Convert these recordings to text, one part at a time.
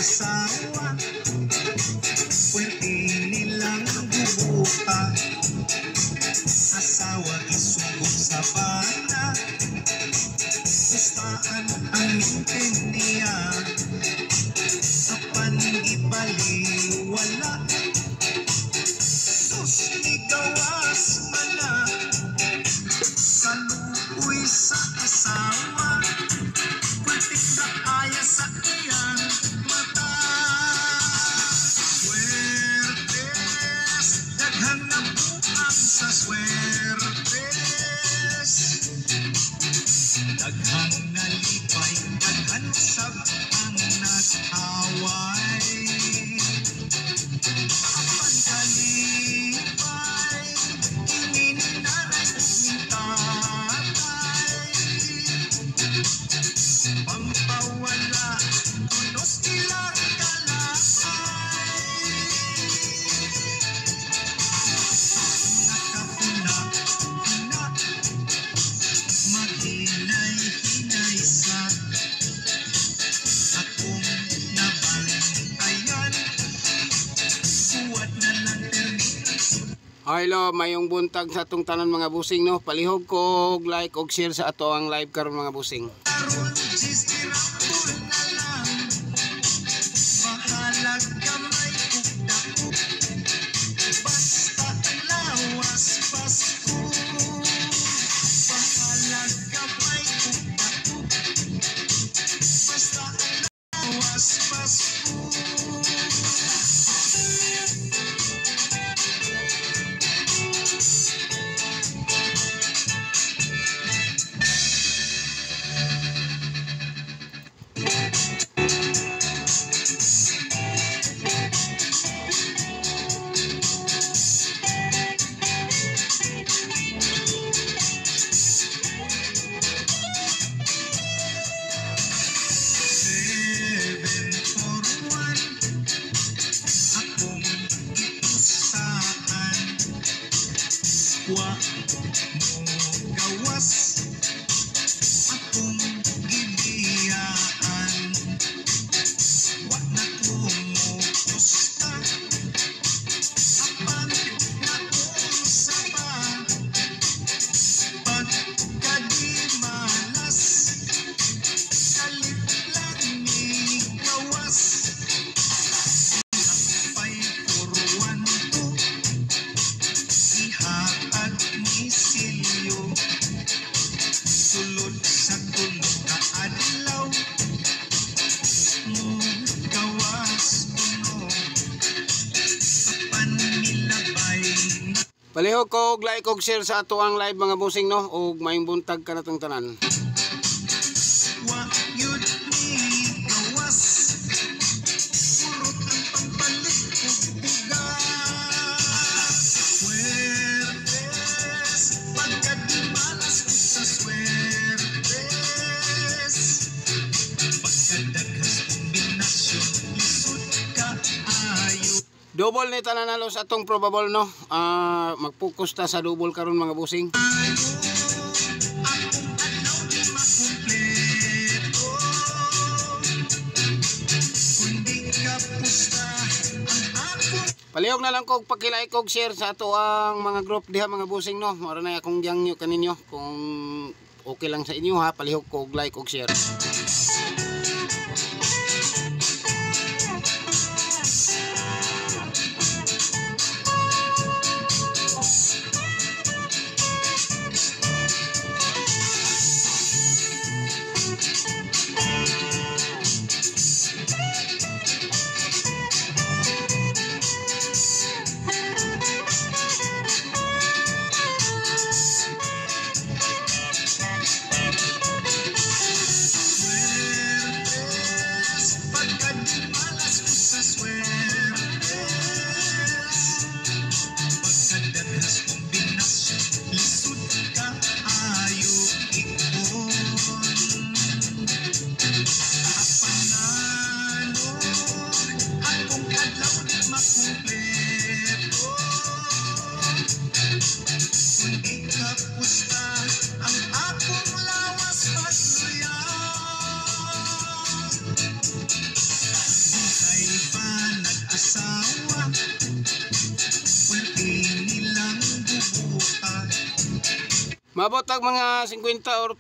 asawa, pwede nilang bubuka. Asawa isugod sa bata, ustaan ang ngipin niya, apan ibaliwala. Sus, igawas mana, saluoy sa asawa, pwedeng kaaya sa iyang mata. Swertes, daghang nabuang sa swertes, daghang nalipay, daghang sab ang nag-away. Apan kalipay, ingin nanay ning tatay, pampawala tunos ilang kalakay. Nakapuna-puna, maghinay-hinay sa akong nabantayan, buwat na lang termitas. Hello, mayong buntag sa atong tanan mga busing no. Palihog ko og like og share sa ato ang live karon mga busing. Karon sisirapol na lang, bahalag kamay ug dako, basta ang lawas Pasko. Bahalag kamay ug dako, basta ang lawas Pasko. Seven for one, akong gipustahan, wa mo gawas, akong gibiyaan, wa na ko mo pusta, apan naunsa pa, pagkadimalas, kalit lang ni gawas. Pay for one to, ihatag ni Silyo, sulod sa tulog ka adlaw, mo gawas kuno, apan nilabay na. Palihog ko og like og share sa ato ang live mga busing no. Og mayong buntag ka natong tanan. Wa yun ni gawas, purot ang pagbalik ug bugas. Swertes, pagkadimalas ko sa swertes, pagkadaghas kombinasyon, lisod ka ayo. Double ni tanan halos atong probable no. Mag-focus ta sa double karon mga busing. Akong adlaw di makumpleto, kundi kapusta ang akong. Palihog na lang kog paki-like og share sa ato ang mga group diha mga busing no. Mara na akong giyangyo kaninyo kung okay lang sa inyo ha. Palihog ko og like og share. Mabot ang mga 50 or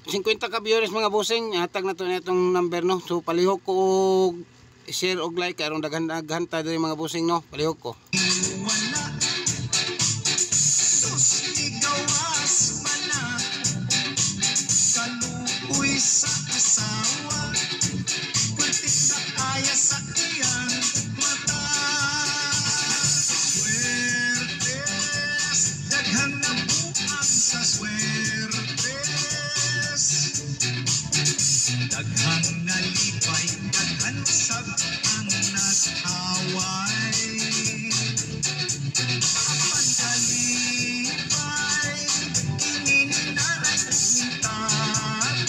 50 ka viewers mga bossing, hatag na to na itong number no. So palihog ko og share og like aron daghan ta diri mga bossing no. Palihog ko. wala sus igawas mana kaluoy sa asawa kunting na kaya sa iyang mata swertes daghang nabuang sa swertes daghang nalipay daghan sab ang nag-away apan kalipay ininanay ning tatay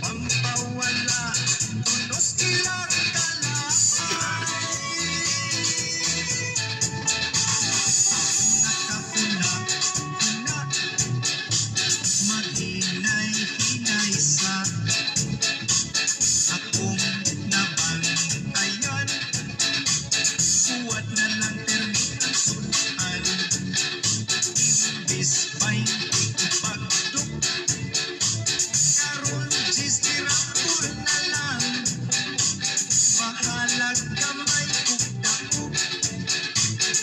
pampawala tunos ilang kalay nakapuna na maghinay-hinay sa akong nabantayan buwat na lang termi ang sunan imbis pa'y ipagduk karon sistirapul na lang bahalag kamay kukdakuk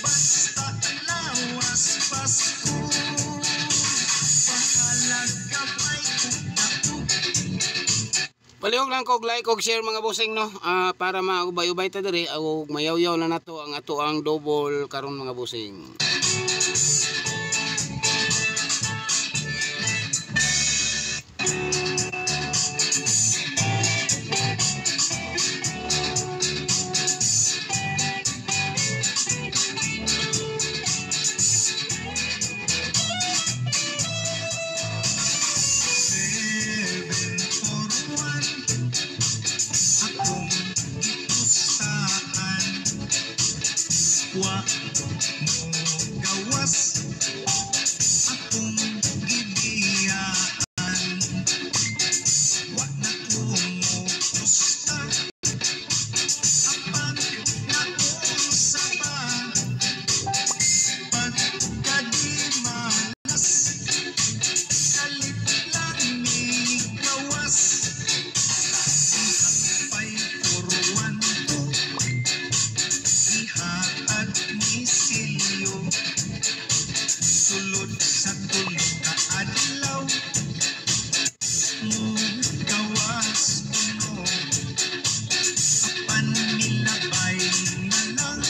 basta ang lawas Pasko bahalag kamay kukdakuk Palihog lang kog like og share mga bossing no. Para maubay-ubay ta diri og mayaw-yaw na nato ang ato ang double karon mga bossing. Seven for one akong itusahan wa mo gawas akong gibiyaan wa na ko mo gusta apan naunsa pa pagkadi malas kalit lang ni gawas ihapay puruan ko ihatag ni silyo sulod sa tulo ka adlaw mo gawas kuno apan nilabay na lang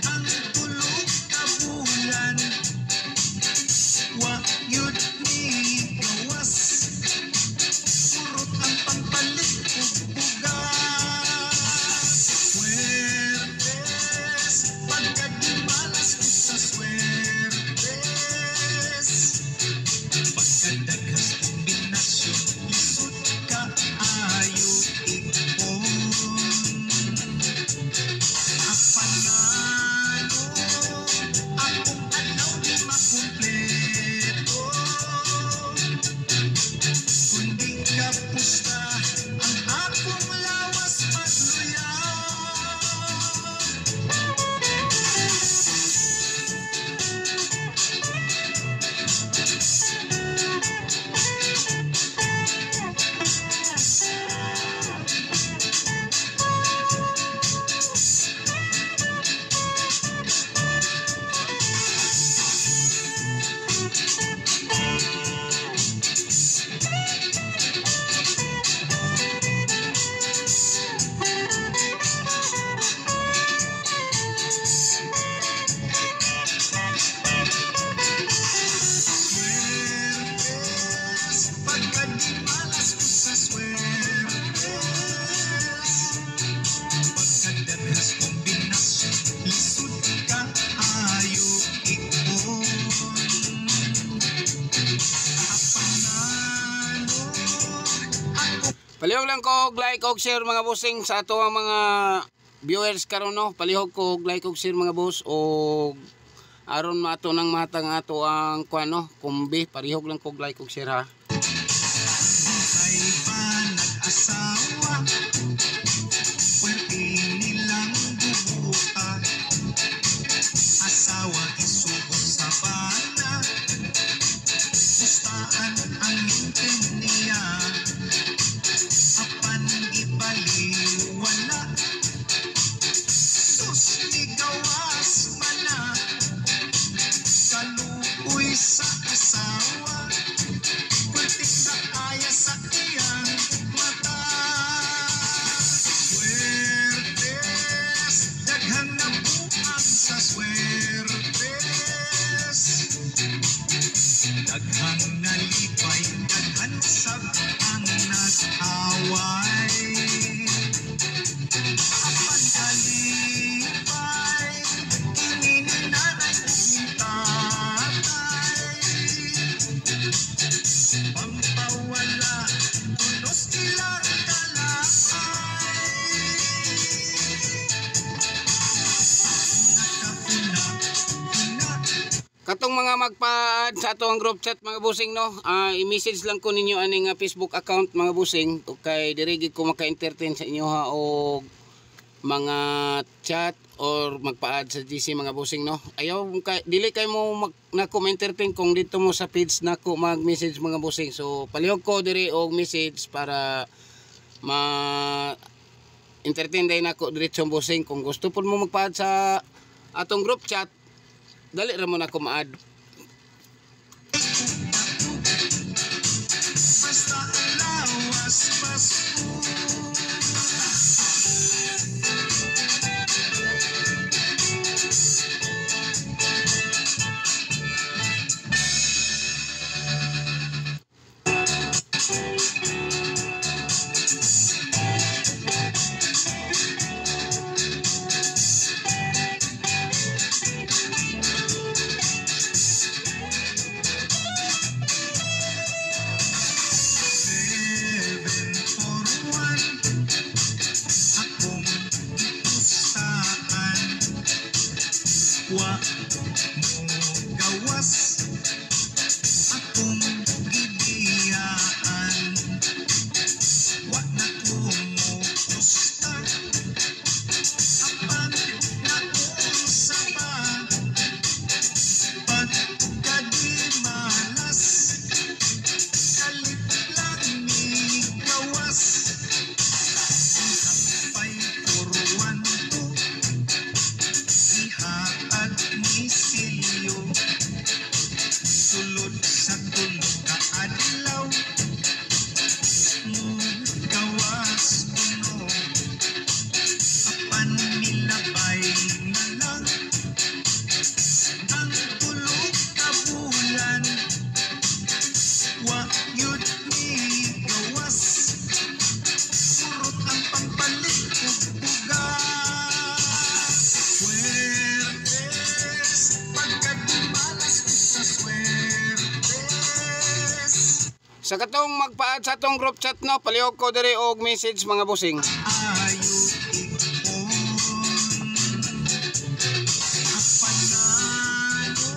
ang tulo ka bulan wa yun ni gawas purot ang pangpalit ug bugas swertes pagkadimalas ko sa swertes pagkadaghas kombinasyon lisod ka ayo ipon apanalo akong anaw di makumpleto kundi kapusta ang akong lawas pagluyaw swertes pagkadimalas ko sa swertes pagkadaghas kombinasyon lisod ka ayo ipon apanalo ako Palihog lang kog like og share mga bossing sa ato ang mga viewers karon no. Palihog kog like og share mga boss og aron mato nang matang ato ang kuan no, kumbi. Palihog lang kog like og share ha. buhay ba nag-asawa pwede nilang bubuta asawa isugo Daghan ang mintin niya, apan ibaliwala. Sus, igawas mana, kaluoy sa asawa, kunting na kaya sa iyang mata. Swertes, daghang nabuang sa swertes, daghang nalipay, daghan sab ang nag-away. Apan kalipay, kini ni nanay ug tatay, pampawala tunos ilang kalaay. Nakapuna-puna, Katong mga magpaad sa ato ang group chat mga busing no, i-message lang ko ninyo aning Facebook account mga busing, o kay dirigi ko maka-entertain sa inyo ha, o mga chat or magpaad sa GC mga busing no. Ayaw dili kay mo nako ma-entertain kung dito mo sa page nako mag-message mga busing. So palihog ko diri og message para entertain day nako diretso busing. Kung gusto pud mo magpaad sa atong group chat, dali ra mo nako ma-add. basta lawas Pasko. Seven for one, akong ipustahan, wa mo gawas, akong gibiyaan, wa na ko mo pusta, apan naunsa pa, pagkadimalas, kalit lang ni gawas. Hapay puruan ko, ihatag ni Silyo, sulod sa tulo ka adlaw, mo gawas kuno, apan nilabay na lang ang tulo ka bulan, wa yun ni gawas, purot ang pangpalit ug bugas. Swertes, pagkagumalas ko sa swertes, Sa katong magpaad sa atong group chat no, palihog ko diri og message mga busing. ayo ikon. Apanalo,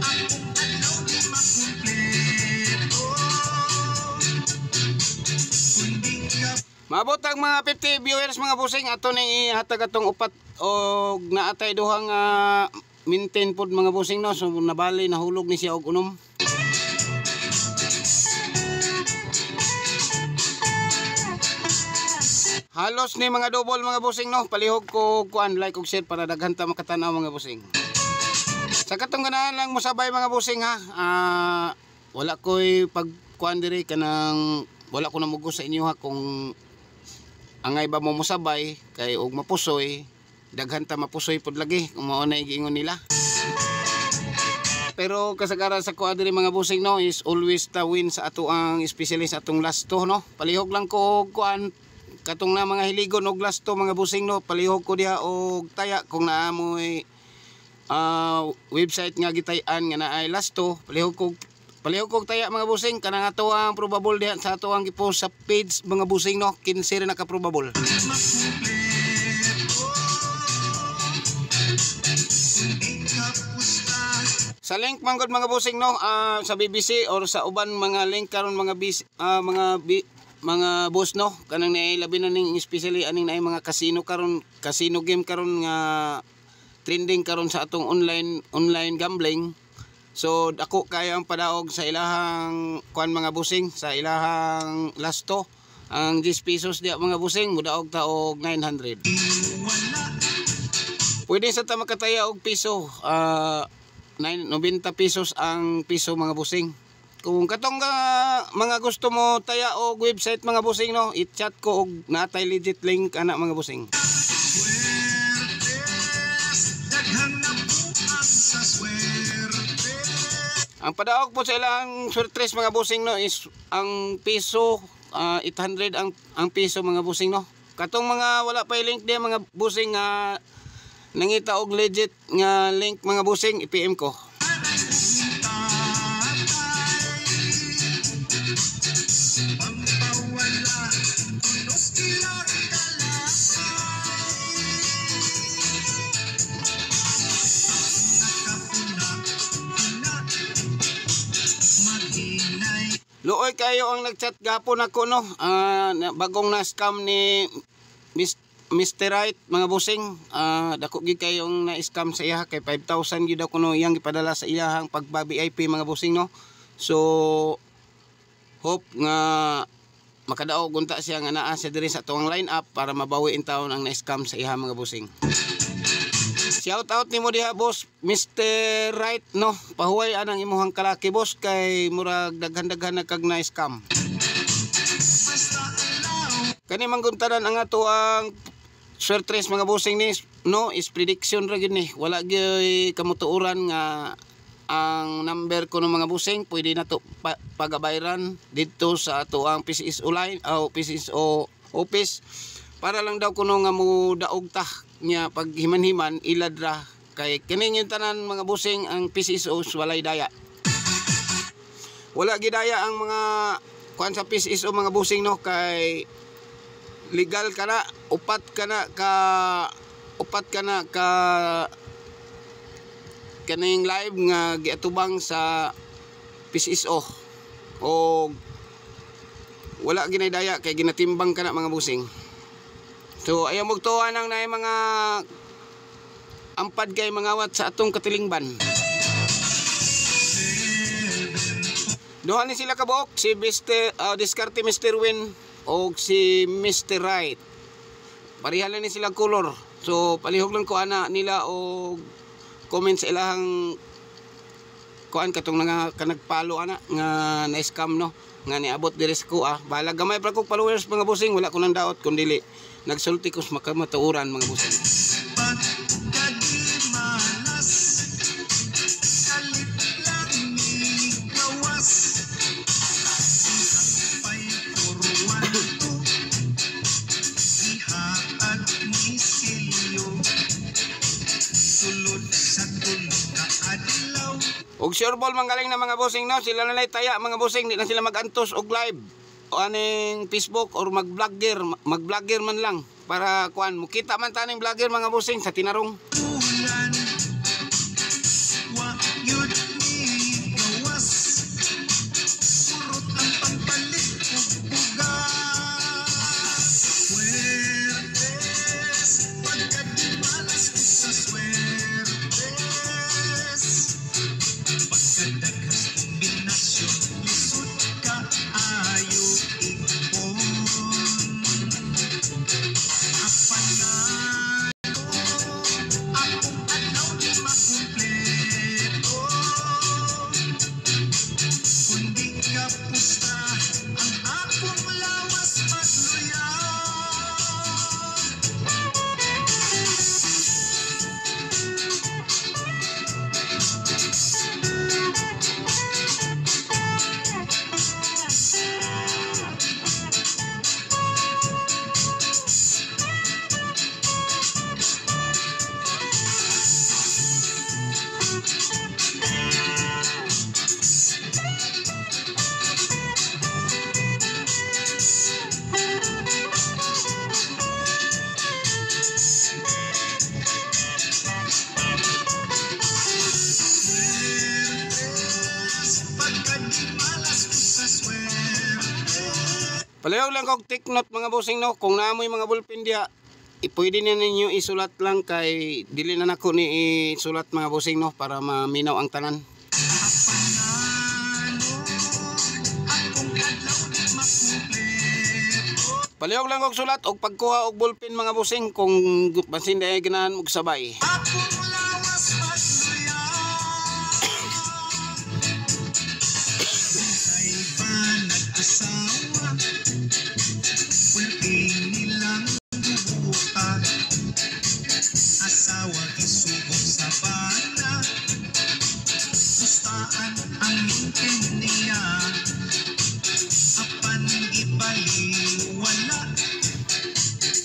akong adlaw di makumpleto, kundi ka Maabot ang mga 50 viewers mga busing, ato ning ihatag atong upat og naatay duhang maintain pod mga busing no. So nabali nahulog ni siya og unom. Halos ni mga double mga busing no, palihog ko kuan like ug share para daghan ta makatanaw mga busing. Sa katong ganahan lang mo sabay mga busing ha. Wala ko'y pagkuan diri kanang wala ko na mugo sa inyo ha kung angay ba mo musabay kay og mapusoy, daghan ta mapusoy pod lagi kung mao na giingon nila. Pero kasagaran sa kuan diri mga busing no is always ta win sa ato ang specialist atong last to no. Palihog lang ko og kuan katong na mga hiligon og last to mga busing no, palihog ko diha og taya kung naamoy website nga gitay-an nga naay last to, palihog ko taya mga busing kanang ato ang probable diha sa ato ang gipost sa page mga busing no, 15 ra naka probable. makumpleto, kundi ka pusta. Sa link manggod mga busing no, sa BBC or sa uban mga link karon mga mga boss no, kanang nailabi na ning especially aning naay mga casino game karon nga trending karon sa atong online gambling. So dako kayo ang padaog sa ilahang kuan mga busing, sa ilahang lasto. Ang 10 pesos diya mga busing, mudaog ta og 900. Pwede sa ta makataya og piso, 90 pesos ang piso mga busing. Kung katong mga gusto mo taya og website mga busing no, i-chat ko og natay legit link ana mga busing. Ang padaog po sa ilang swertres mga busing no is ang piso 800 ang piso mga busing no. Katong mga wala pa link diya mga busing nga nangita og legit nga link mga busing, i-PM ko. Luoy kayo ang nagchat gapon ako no, bagong na-scam ni Mr. Right mga busing. Dako gid kayong na-scam sa iya kay 5,000 gyud ako no iyang gipadala sa iyang pagba-VIP mga busing no. So hope nga makadaog unta siya nga naa siya diri sa tuwang line up para mabawi in taon ang na-scam sa iya mga busing. Shout out nimo diha boss Mr. Right no. Pahuway anang imuhang kalaki boss kay murag daghan-daghan kag na scam. Kani mangguntanan ang ato ang swertres mga busing ni no is prediction ra gid ni. Wala gyud kamutuoran nga ang number ko ng mga busing pwede na to pagabayran dito sa ato ang PCSO line o PCSO office para lang daw kuno nga mo daog ta nya pag himan-himan iladra kay kining yung tanan mga busing ang PCSO walay daya. Wala gidaya ang mga kuan sa PCSO mga busing no kay legal kana upat kana ka kaning live nga giatubang sa PCSO o wala ginay-daya kay ginatimbang kana mga busing. So ayaw magtuwa nang na mga ampad kay mangawat sa atong katilingban. Duha ni sila kabuok si Diskarte Mr. Win o si Mr. Right. Pareha lang ni sila color. So palihog lang ko ana nila o comment sa ilahang kuan katong nga kanagpalo ana nga na-scam no nga niabot diri sa ko bahala gamay pa ko followers mga busing wala ko nang daot kun dili nagsulti ko sa makamatuuran mga busing. Og sure ball manggaling na mga busing no sila na taya mga busing di na sila magantos og live o aning Facebook or mag-vlogger man lang para kuan mukita man taning vlogger mga busing sa tinarong. Palihog lang kog take note mga busing no kung naamoy mga ballpen diha pwede na ninyo isulat lang kay dili na nako ni isulat mga busing no para maminaw ang tanan. Panalo akong kadlaw di makumpleto. Palihog lang og sulat og pagkuha og ballpen mga bossing kung basin dai ganahan og sabay. Akong lawas pagluya. Kay pa nag-asawa, pulting nilang bubuta. Asawa isugod sa bana, gustaan ang ngingkin niya. Apan ipaliwala,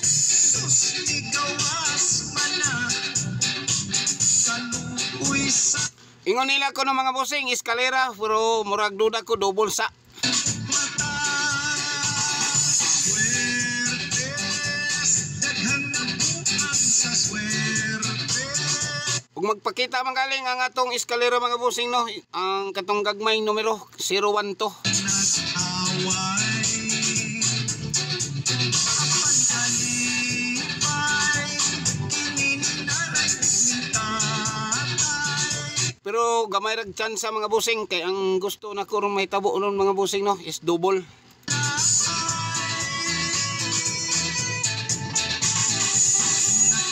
sus igawas mana. Kaluoy sa Ingon nila ko no mga bossing eskalera pero murag duda ko double sa. mata. Swertes, daghang nabuang sa swerte. Ug magpakita man galing ang atong eskalera mga bossing no, ang katong gagmay numero 01 to. Nag-away, apan kalipay, ininanay ning tatay. Pero gamay rag chance mga bossing kay ang gusto na ko ron mahitabo nun mga bossing no is double.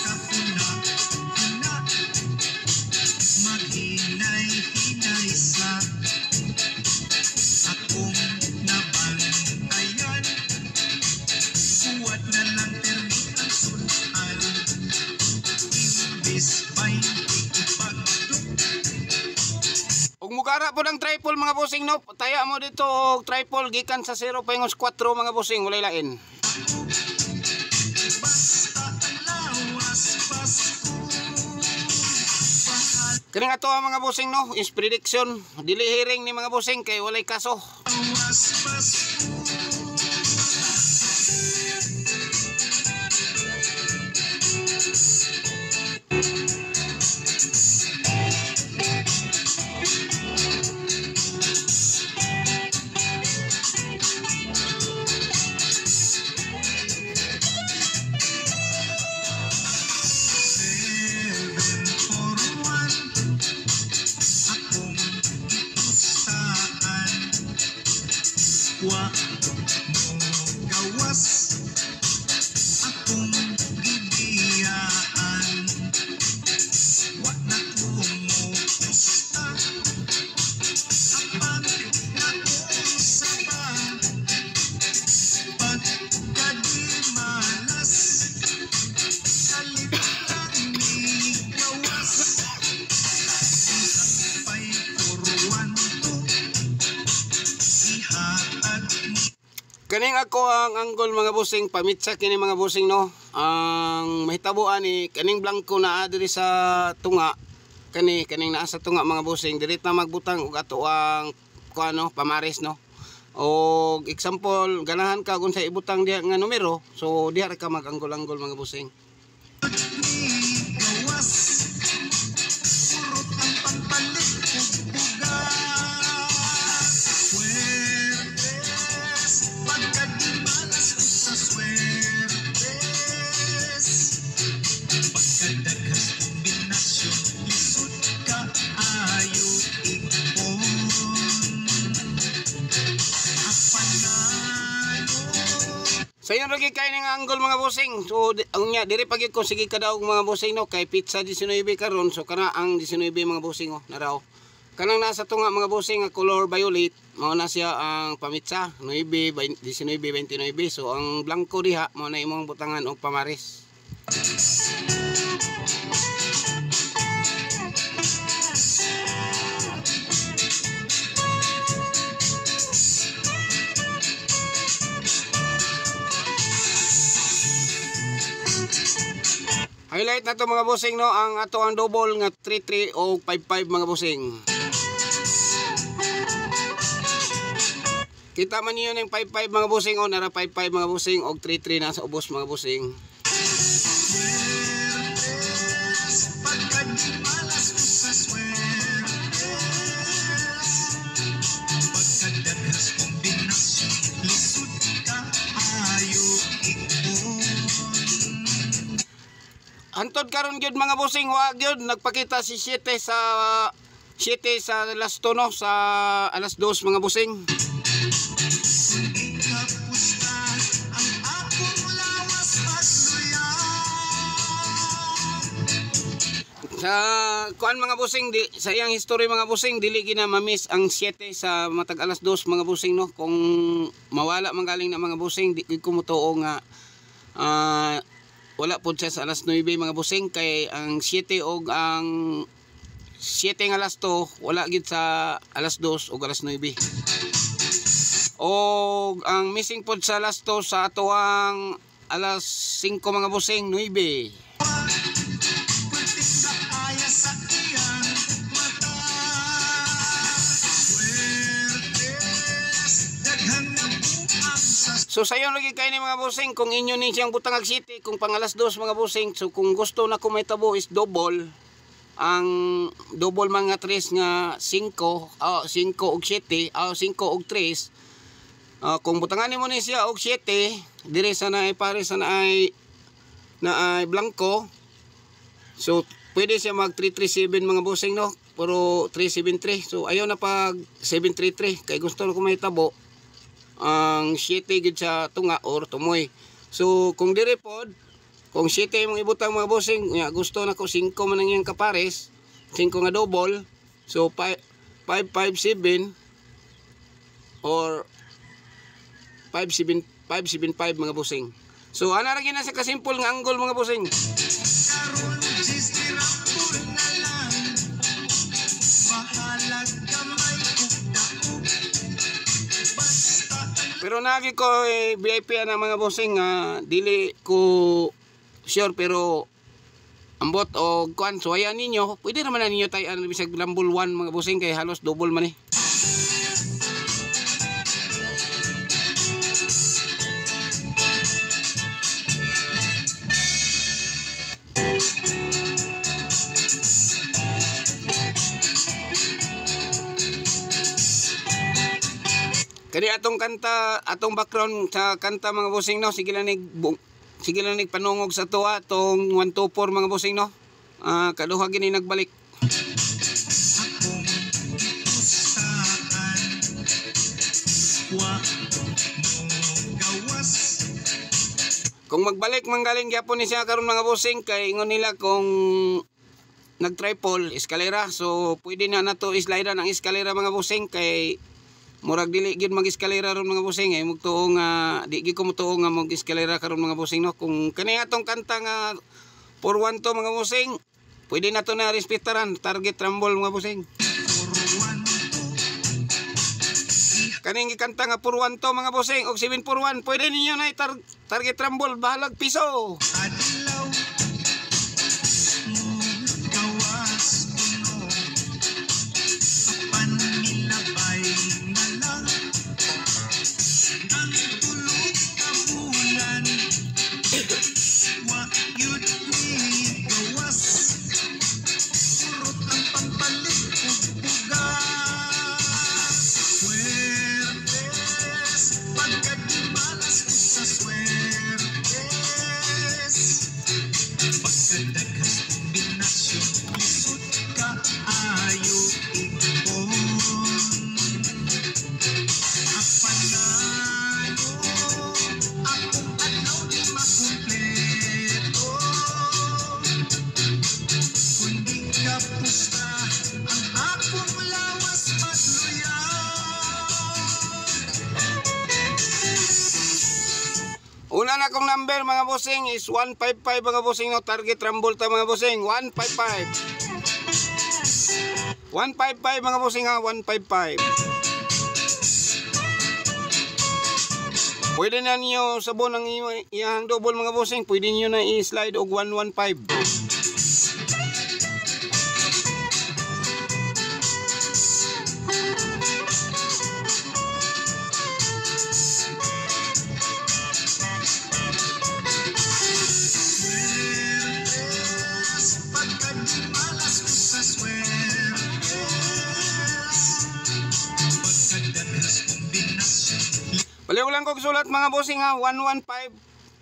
Nakapuna-puna, maghinay-hinay sa akong nabantayan. Buwat na lang termi ang sunan, imbis pa'y ipagduk. Ug mugara po ng triple mga bossing no, taya mo dito og triple gikan sa 0.4 mga bossing walay lain. Basta ang lawas Pasko, bahal Kani ato ang mga bossing no, is prediction dili hearing ni mga bossing kay walay kaso. lawas Pasko. Seven for one, akong itustaan. Wa mo gawas, akong gibiyaan. Wa na kumusta, apan naunsa pa. Pagkadimalas, kalimutan ni gawas. Pay puruan to, ihatag ni Kaning ako ang anggol mga bossing pamitsa kini mga bossing no. Ang mahitabuan ni kaning blanco na diri sa tunga. Kaning naa sa tunga mga bossing diri na magbutang og ato ang kuano pamaris no. O example ganahan ka kung sa ibutang diha nga numero, so diha ra ka maganggol-anggol mga bossing. gawas. Purot ang pagpalit ug bugas. Swertes, pagkadimalas ko sa swertes. Pagkadaghas kombinasyon, lisod ka ayo ipon. Apanalo, Sa inyo lagi kay nga anggol mga bossing. So ang nya diri pagid ko sige ka daw mga bossing no kay pizza 19 karon, so kana ang 19 mga bossing oh na raw. Kanang nasa tunga mga bossing nga color violet mao na siya ang pamitsa 9 19 29. So ang blanco diha mao na imong butangan og pamaris. Highlight na to mga bossing no, ang ato ang double nga 33 o 55 mga bossing. Kita man niyo ng 55 mga bossing o nara 55 mga bossing og 33 na sa ubos mga bossing. swertes, pagkadimalas ko sa swertes. Pagkadaghas kombinasyon, lisod ka ayo ipon. Antod karon gyud mga bossing wa gyud nagpakita si 7 sa 7 sa alas 2 no, sa alas 2 mga bossing. Kapusta ang akong lawas pagluya. Sa kuan mga bossing, sa iyang history mga bossing, dili gina ma-miss ang 7 sa matag alas 2 mga bossing no. Kung mawala man galing na mga bossing, di ko mutuo nga wala po siya sa alas 9 mga bossing, kay ang 7 og ang 7 ng alas 2 wala gid sa alas 2 og alas 9. O ang missing pod sa alas 2 sa atoang alas 5 mga bossing, 9. Pagtindak aya sa iyang mata. Swertes, daghan na buang sa So sayon lagi kayo ni mga bossing, kung inyo ni siyang butang ag 7 kung pang alas 2 mga bossing, so kung gusto na ko may tabo is double. Ang double mga 3 nga 5 og 7 5 og 3. Kung butangan mo ni siya og 7, dire sa na ay pare sa na ay blanco. So pwede siya mag 337 mga bossing no, pero 373. So ayaw na pag 733 kay gusto na ko may tabo ang 7 gid sa tunga or tumoy. So kung dire pod, kung 7 mong ibutang mga bossing, gusto na ko 5 man ang iyang kapares, 5 nga double, so 557 or 575 mga bossing. So ana ra gyud na sa kasimple nga angle mga bossing. karon jistirapol na lang. Bahalag kamay ug daog. Basta Pero nagi ko VIP na mga bossing nga dili ko sure, pero ambot o kuan, so ayan ninyo, pwede naman na ninyo tayo bisag lambol 1 mga bossing, kay halos double man eh. Kani atong kanta, atong background sa kanta mga bossing no, sige lang panungog sa tuwa tong 124 mga bossing no. Kaduha gini nagbalik. akong gipustahan. Wa mo gawas. Kung magbalik manggaling gyapon ni siya karon mga bossing, kay ingon nila kung nag-triple eskalera, so pwede na nato islide ang eskalera mga bossing, kay murag dili gid mag-eskalera ron mga bossing ay mugtuo nga di gid ko mutuo nga mag-eskalera karon mga bossing no. Kung kani atong kanta nga 412 mga bossing, pwede na to na respetaran target rumble mga bossing. Puruan to. Kaning gikanta nga 412 mga bossing og 741, pwede ninyo na target rumble bahalag piso. Adlaw mo gawas kuno. Apan nilabay na lang ang tulog ka bulan. Wa yun ni gawas. Purot ang pagbalik ug bugas. Swertes, pagkadimalas ko sa swertes. Pagkadaghas kombinasyon, lisod ka ayo igpon. Apanalo, akong adlaw di makumpleto. Kundi kapusta ang akong lawas pagluya. Una na kong number mga bossing is 155 mga bossing no, target rumble ta mga bossing 155 mga bossing ha, 155. Pwede na niyo sabon ang iyang double mga bossing, pwede niyo na i-slide og 115. Swertes, pagkadimalas ko sa swertes. Pagkadaghas kombinasyon, Baliw lang kong sulat mga bossing ha, 115.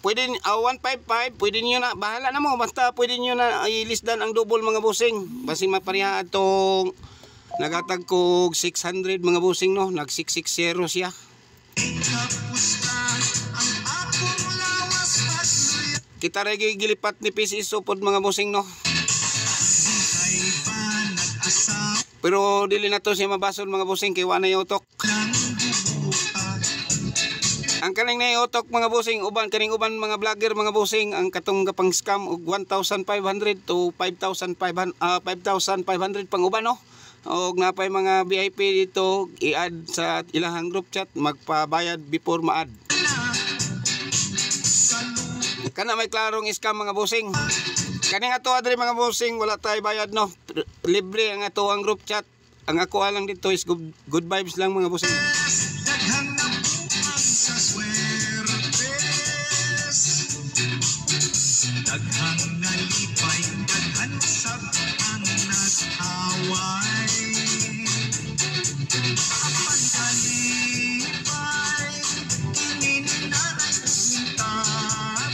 Pwede 155, pwede niyo na bahala na mo, basta pwede niyo na i-list down ang double mga bossing. Basta mapareha atong Nagatag ko 600 mga bossing no, nag 660 siya. Kapusta ang akong lawas pagluya. Kita rin gilipat ni PCSO pod mga bossing no. Buhay pa nag-asaw Pero dili na to siya mabasol mga bossing kay wala na utok. ng bubuhat. Ang kaning na utok mga bossing, uban kaning uban mga vlogger mga bossing, ang katong gapang scam og 1,500 to 5,500 pang uban no. Og napay mga VIP dito i-add sa ilahang group chat, magpabayad before ma-add. Kana may klarong scam mga bossing. Kani nga to adre mga bossing, wala tay bayad no. Libre ang ato ang group chat. Ang ako lang dito is good vibes lang mga bossing. Daghang nabuang sa swertes. Daghang nalipay, daghan sab ang nag-away. Apan kalipay, kininanay ning tatay.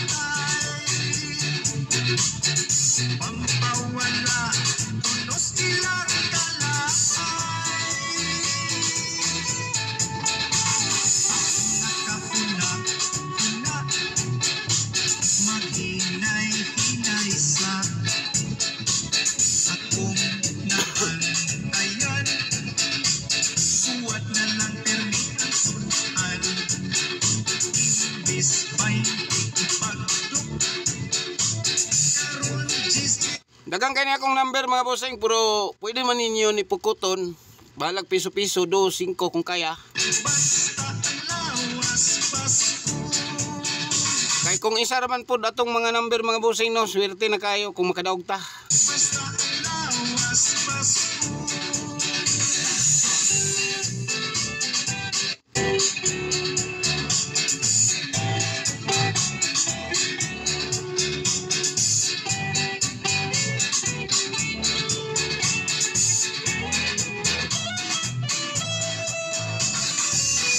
Pampawala, tunos ilang kalaay. Nakapuna-puna, maghinay-hinay sa akong nabantayan. Suwat na lang permit ang sunan, imbis pa'y ipagduk. Karon gising Dagang kani akong number mga bossing, pero pwede man ninyo ni pukuton. Balag piso-piso, 2, 5 kung kaya. basta ang lawas Pasko. Kay kung isa raman po atong mga number mga bossing no, swerte na kayo kung makadaog ta. Basta ang lawas Pasko.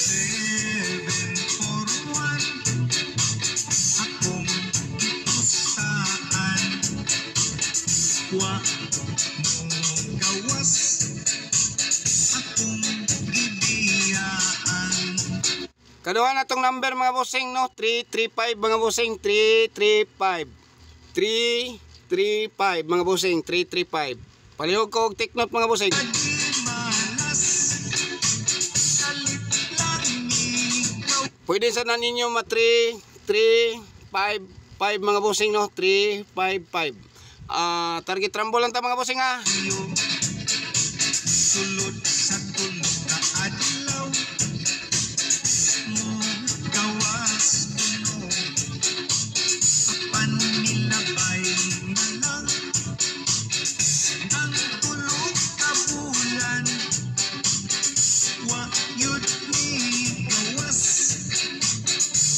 Seven for one, akong itustaan. Wa mong gawas, akong gibiyaan. Kaduha na tong number mga bossing no, 335 mga bossing, 335. 335 mga bossing, 335. Palihog ko og take note mga bossing. Malas, kalit lang ikaw. Pwede sana ninyo ma 355 mga bossing no, 355. Target rambo lang ta mga bossing ha. Sulod sa tunog ka adlaw, mo gawas kuno. Apan nilabay na lang ang tulog ka bulan. Wa yun ni gawas,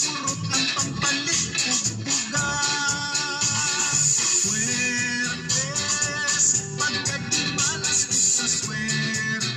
purot ang pampalit ug bugas. Swertes, pagkadimalas ko sa swertes.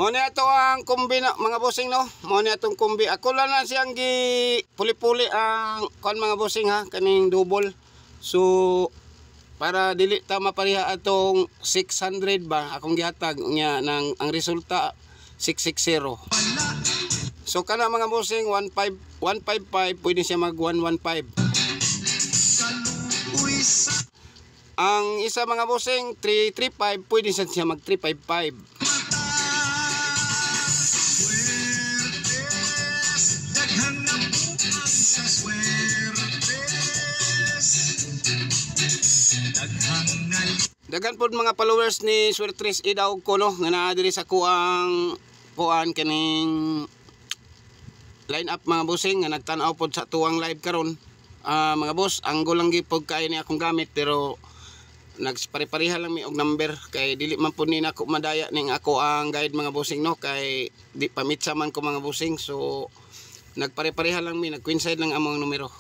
Mo ni ato ang kumbi na mga bossing no. Mo ni atong kumbi. Ako lang na siyang gi puli-puli ang kon mga bossing ha kaning double. So para dili ta mapareha atong 600 ba akong gihatag nya nang ang resulta 660. So kana mga bossing 155 pwede siya mag 115. Ang isa mga bossing 335 pwede siya mag 355. Dagan pod mga followers ni Swertres Idaw ko no nga naa diri sa kuang kuan kaning line up mga bossing nga nagtan-aw pod sa tuwang live karon. Mga boss, anggo lang gipod kay ni akong gamit pero nagpare-pareha lang mi og number kay dili man pud ni nako madaya ning ako ang guide mga bossing no kay di pamitsa man ko mga bossing so nagpare-pareha lang mi nag-coincide lang among numero.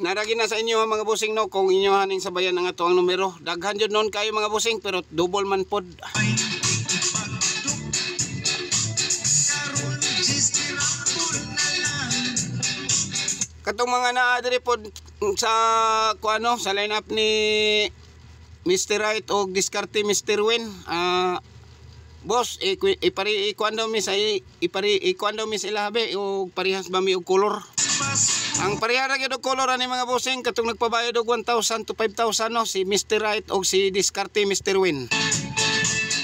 Naragi na sa inyo mga bossing no kung inyo haning sabayan ang ato ang numero. Daghan jud noon kayo mga bossing pero double man pod. Katong mga naa diri pod sa kuano sa lineup ni Mr. Right o diskarte Mr. Win. Boss, ikuan daw mi sa ikuan daw mi sa ilabe o parehas ba mi og color. Ang pareha ra gyud og color ani mga bossing katong nagpabayad og 1,000 to 5,000 no si Mr. Right o si diskarte Mr. Win.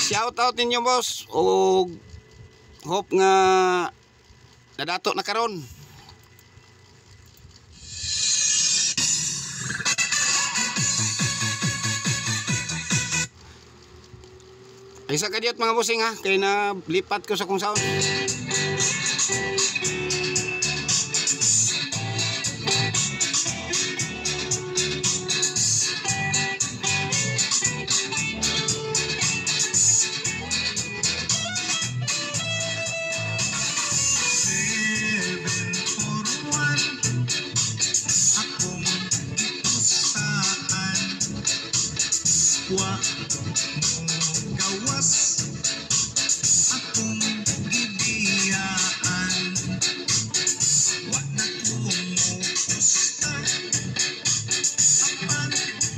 Shout out ninyo boss og hope nga nadato na karon. Isa ka diyot mga bossing ha kay na lipat ko sa kung sound. Gawas akong gibiyaan wa na kong gusta apan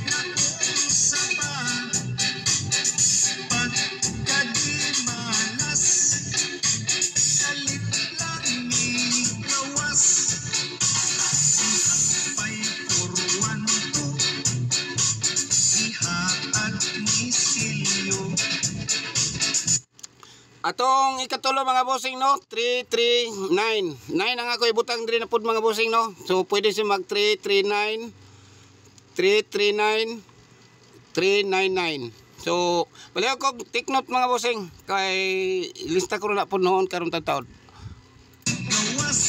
na kong saba pagkadimalas kalit lang mi gawas ihapay kurwan ko ihatag ni silyo. Atong ikatulo mga bossing no 339 ang ako ibutang diri na pud mga bossing no so pwede si mag 339 399 so baliw ko take note mga bossing kay lista ko na pud noon karon taon. Gawas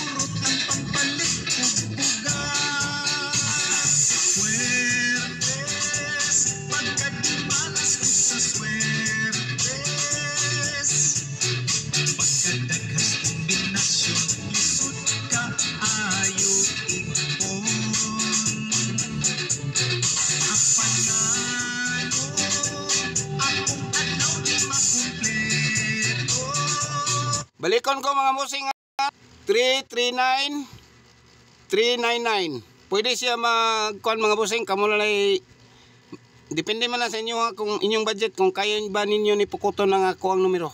purot ang pampalit ug bugas Swertes pagkadimalas ko sa Swertes pagkadaghas kombinasyon lisod ka ayo ipon apanalo akong adlaw di makumpleto. Balikon ko mga bossing 339 399 pwede siya magkuan mga bossing kamo na lay depende man na sa inyo ha, kung inyong budget kung kaya ba ninyo ni pukuton ng ako ang numero.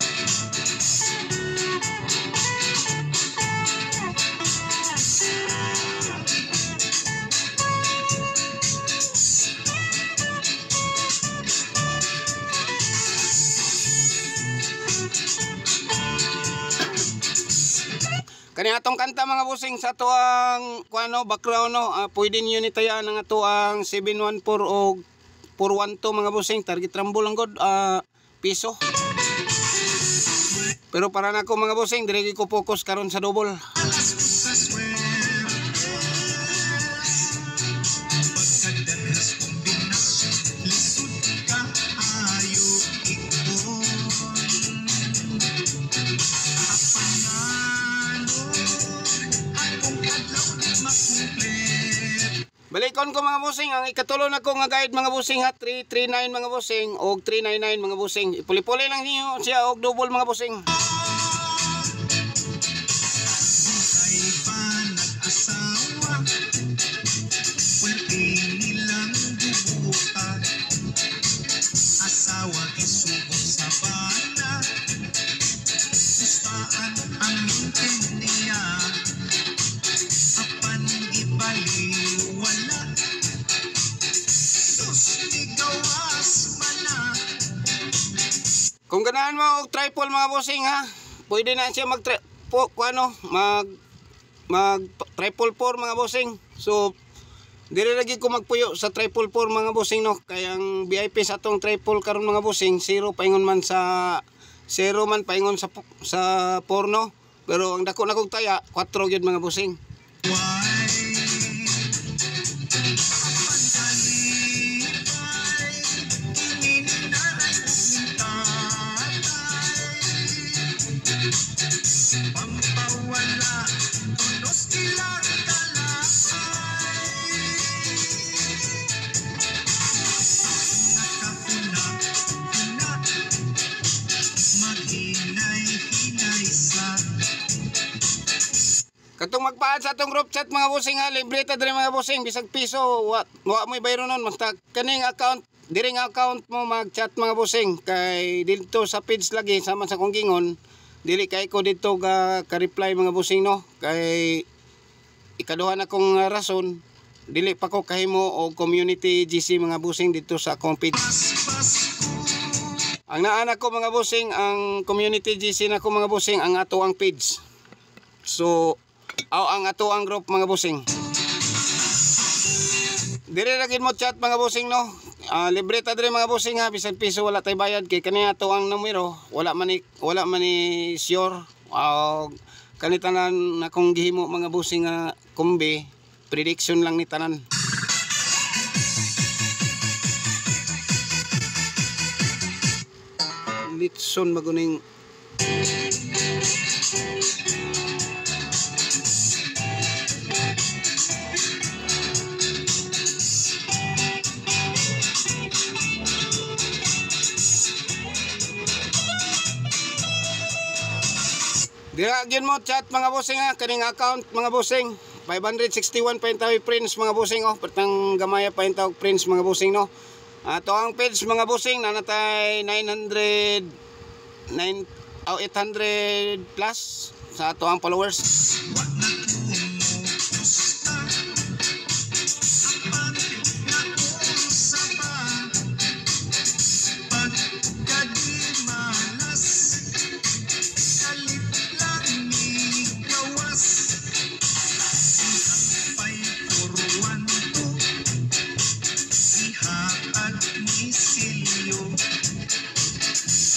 Kani atong kanta mga bossing sa tuang kuano background no pwede niyo ni tayaan ang atuang 714 o 412 mga bossing target rambo lang god piso. Pero para nako mga bossing dire ko focus karon sa double. Alas ko sa Swertes pagkadaghas kombinasyon lisod ka ayo ipon apanalo akong adlaw Balikon ko mga bossing, ang ikatulo na ko nga guide mga bossing ha, 339 mga bossing o 399 mga bossing. Ipuli-puli lang niyo siya og double mga bossing. Buhay pa nag-asawa, pulti nilang bubuka. Asawa isugot sa bana, ustaan ang mintin niya. Apan ibaliwala, sus igawas mana. Kung ganahan mo og triple mga bossing ha, pwede na siya mag triple 4 mga bossing. So dire lagi ko magpuyo sa triple 4 mga bossing no. Kaya ang VIP sa atong triple karon mga bossing, zero paingon man sa porno. Pero ang dako na kog taya, 4 gyud mga bossing. Pampawala, tunos ilang kalakay. Nakapuna, maghinay-hinay sa. Katong magpaad sa atong group chat mga bossing ha, libre ta diri mga bossing, bisag piso, wa mo bayro nun, basta kaning account, diring account mo mag-chat mga bossing. Kay dito sa page lagi sama sa kong gingon, dili kay ko dito ka-reply mga bossing no. Kay ikaduha na kong rason, dili pa ko kahimo og community GC mga bossing dito sa akong page. Ang naana ko mga bossing, ang community GC na ko mga bossing, ang ato ang page. So ang ato ang group mga bossing. Dire lagi mo chat mga bossing no. Libre ta dire mga bossing ha, bisan piso wala tay bayad kay kani ato ang numero, wala man ni sure. Kanitanan na kong gihimo mga bossing nga kumbi, prediction lang ni tanan. Litson maguning dira gyud mo chat mga bossing ha, kaning account mga bossing. 561 pa yung tawag prints mga bossing oh. Patang gamaya pa yung tawag prints mga bossing no. Ato ang page mga bossing nanatay 800 plus sa ato ang followers.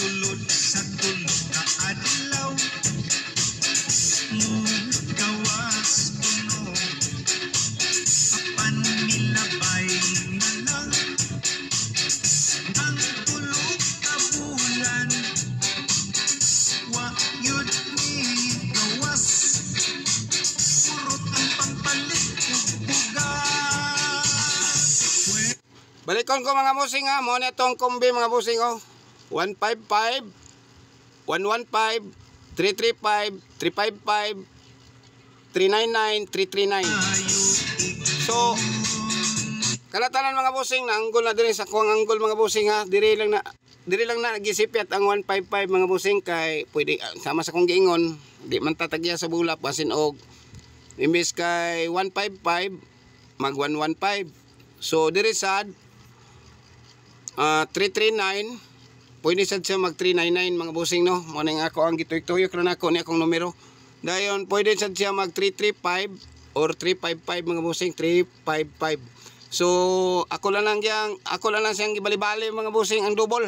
Sulod sa tulog ka adlaw, gawas puno, apan nilabay na lang ang tulog ka bulan. Wa yun ni gawas, purot ang pangpalit ug bugas. Balikon ko mga bossing ha, mo na itong kombi mga bossing oh. 155, 115, 335, 355, 399, 339. So, kalatanan mga bossing, na anggol na din sa kuwang anggol mga bossing ha. Diri lang na nagisipyat ang 155 mga bossing kay pwede sama sa kong giingon, di man tatagya sa bulak basin og imbes kay 155 mag 115. So diri sad 339 pwede sad siya mag 399 mga bossing no. Mo ning ako ang gituyok-tuyok na nako ni akong numero. Dayon pwede sad siya mag 335 or 355 mga bossing, 355. So ako lang siyang gibali-bali mga bossing ang double.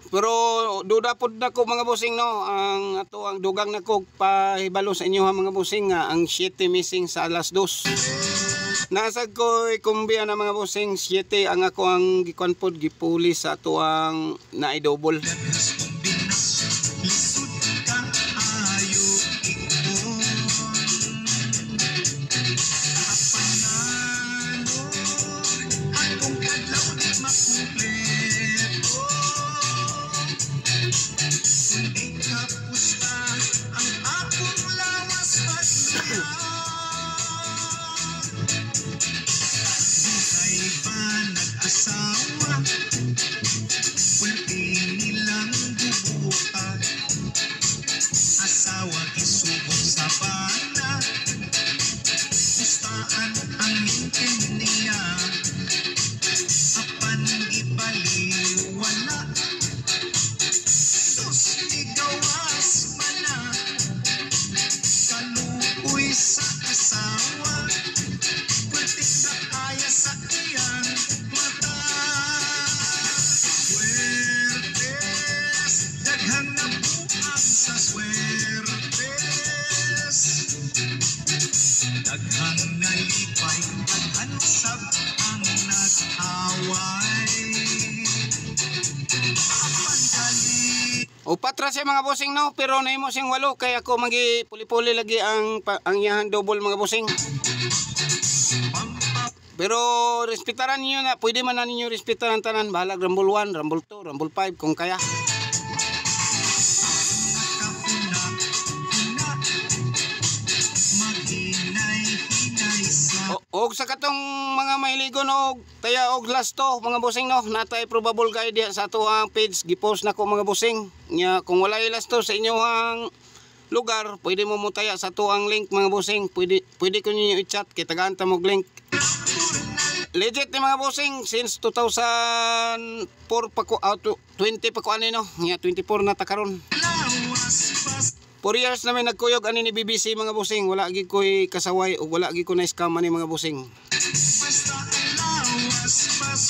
Pero duda pod nako mga bossing no, ang ato ang dugang nako pahibalo sa inyo ha mga bossing nga ang 7 missing sa alas 2. Nasag ko kumbiya na mga bossing 7 ang ako ang gikuan pod gipuli sa ato ang naidouble. Lisod ka ayo ikon apanalo akong kadlaw di makumpleto hindi ka pusta ang akong lawas pagluya buhay pa nag-asawa pulpi nilang bubukan asawa isubong sa bana pustaan ang ngingkin niya apan ibaliwala sus igawas mana kaluoy sa asawa pulting na kaya sa iyang mata Swertes, daghang nabuang sa swertes daghang nalipay, daghang sab ang nag-away apan kali Upat ra siya mga bossing no, pero nahimo sing 8 kay ako magi puli-puli lagi ang iyahan double mga bossing. pampap Pero respetaran niyo na, pwede man na ninyo respetaran tanan, bahala Rumble 1, Rumble 2, Rumble 5 kung kaya. nakahuna-huna maghinay-hinay sa Og sa katong mga mahiligon og taya og last to mga bossing no, natay probable kay diha sa ato ang page gipost nako mga bossing. Nya kung wala last to sa inyong lugar, pwede mo mutaya sa ato ang link mga bossing. Pwede ko ninyo i-chat kay tagaan ta mog link. Legit ni mga bossing since 2004 pa ko 20 pa ko ani no. Nya 24 na ta karon. lawas pas 4 years namin nagkuyog ani ni BBC mga bossing. Wala gid ko'y kasaway o wala gid ko na scam ani mga bossing. basta ang lawas pas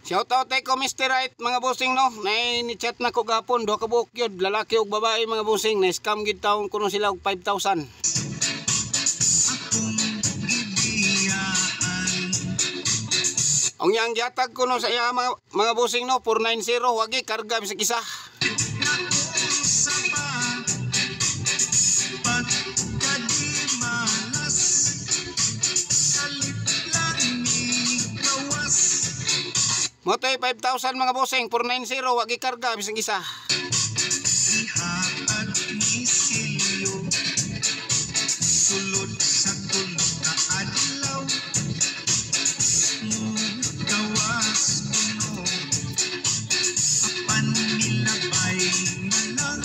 Shoutout ko Mr. Right mga bossing no. Nay ni chat na ko gapon duha ka buok yun, lalaki ug babae mga bossing, na scam gid taon kuno sila og 5,000. akong gibiyaan Ang yang gihatag kuno sa iya mga bossing no 490 wagi karga bisag isa. nausa pa pagkadi malas kalit lang ni gawas Mo tay 5,000 mga bossing 490 wagi karga bisag isa. ihatag ni silyo sulod sa tulo ka adlaw mo gawas kuno apan nilabay na lang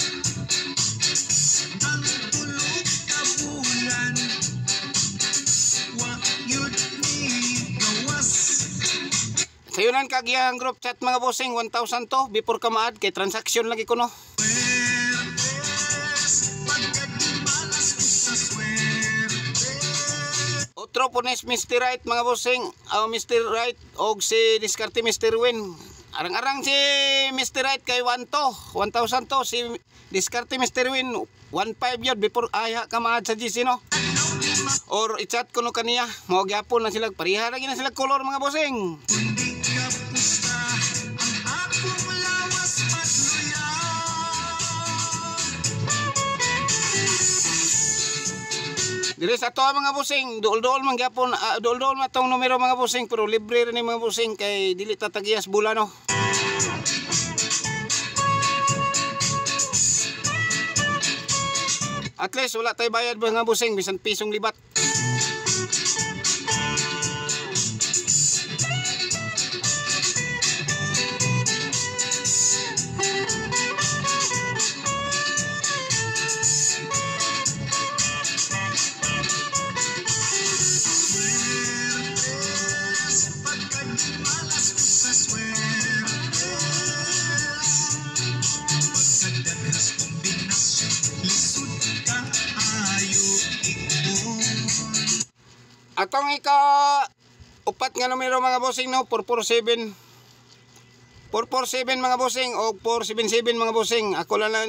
ang tulo ka bulan wa yun ni gawas Sayunan kag iyang group chat mga bossing 1,000 to before ka maad kay transaction lagi kuno. Swertes, pagkadimalas ko sa swerte. Otro punes Mr. Right mga bossing, Mr. Right og si diskarte Mr. Win. Arang-arang si Mr. Right kay 1 to, 1,000 to si diskarte Mr. Win 1,500 yun before aya ka maad sa GC no. Or i-chat ko no kaniya, mao gyapon na sila, pareha lagi na sila color mga bossing. Kundi ka pusta, ang akong lawas pagluya. Dili sa to mga bossing, duol-duol man gyapon, duol-duol man tong numero mga bossing, pero libre rin mga bossing kay dili tatagiyas bula no. At least wala tay bayad mga bossing, bisan pisong libat. Atong upat nga numero mga bossing no, 447 mga bossing o 477 mga bossing. Ako lang